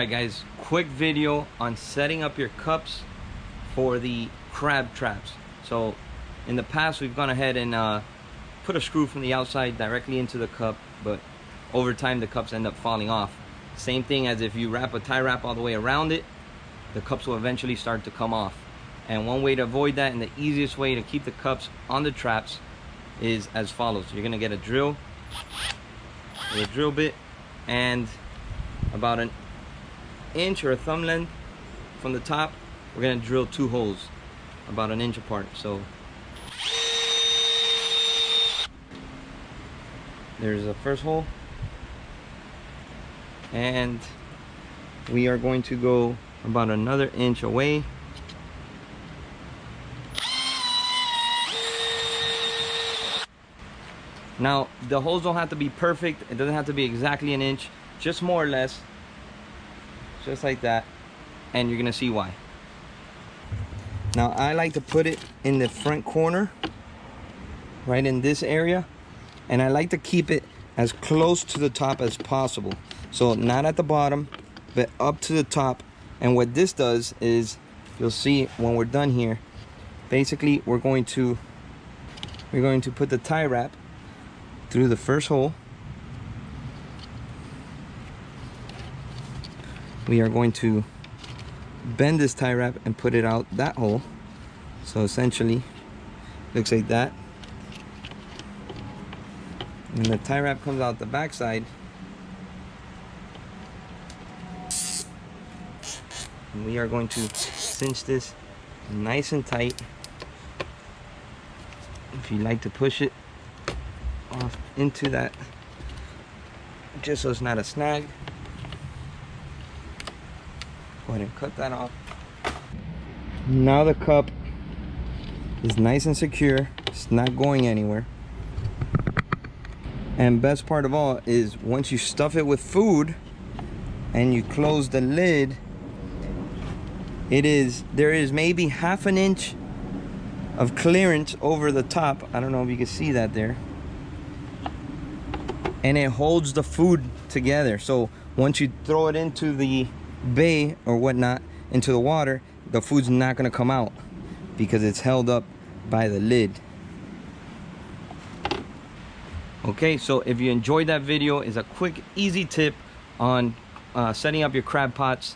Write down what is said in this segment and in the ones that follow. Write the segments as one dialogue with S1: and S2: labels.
S1: Alright guys, quick video on setting up your cups for the crab traps. So in the past we've gone ahead and put a screw from the outside directly into the cup, but over time the cups end up falling off. Same thing as if you wrap a tie wrap all the way around it, the cups will eventually start to come off. And one way to avoid that, and the easiest way to keep the cups on the traps, is as follows. You're gonna get a drill with a drill bit and about an inch or a thumb length from the top. We're gonna drill 2 holes about an inch apart. So there's the first hole, and we are going to go about another inch away. Now the holes don't have to be perfect, it doesn't have to be exactly an inch, just more or less, just like that, and you're gonna see why. Now I like to put it in the front corner, right in this area, and I like to keep it as close to the top as possible. So not at the bottom, but up to the top. And what this does is, you'll see when we're done here, basically we're going to put the tie wrap through the first hole. We are going to bend this tie wrap and put it out that hole. So essentially looks like that. And the tie wrap comes out the back side. And we are going to cinch this nice and tight. If you like to push it off into that, just so it's not a snag, go ahead and cut that off. Now the cup is nice and secure, it's not going anywhere. And best part of all is, once you stuff it with food and you close the lid, there is maybe ½ an inch of clearance over the top. I don't know if you can see that there. And it holds the food together. So once you throw it into the bay or whatnot, into the water, the food's not gonna come out because it's held up by the lid. Okay, so if you enjoyed that video, it's a quick, easy tip on setting up your crab pots.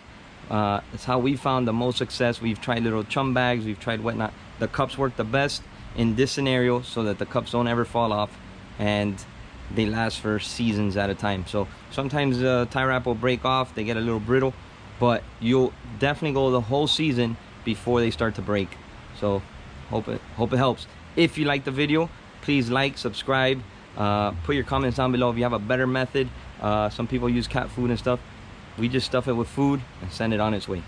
S1: It's how we found the most success. We've tried little chum bags, we've tried whatnot. The cups work the best in this scenario, so that the cups don't ever fall off and they last for seasons at a time. So sometimes tie wrap will break off, they get a little brittle, but you'll definitely go the whole season before they start to break. So hope it helps. If you like the video, please like, subscribe, put your comments down below if you have a better method. Some people use cat food and stuff. We just stuff it with food and send it on its way.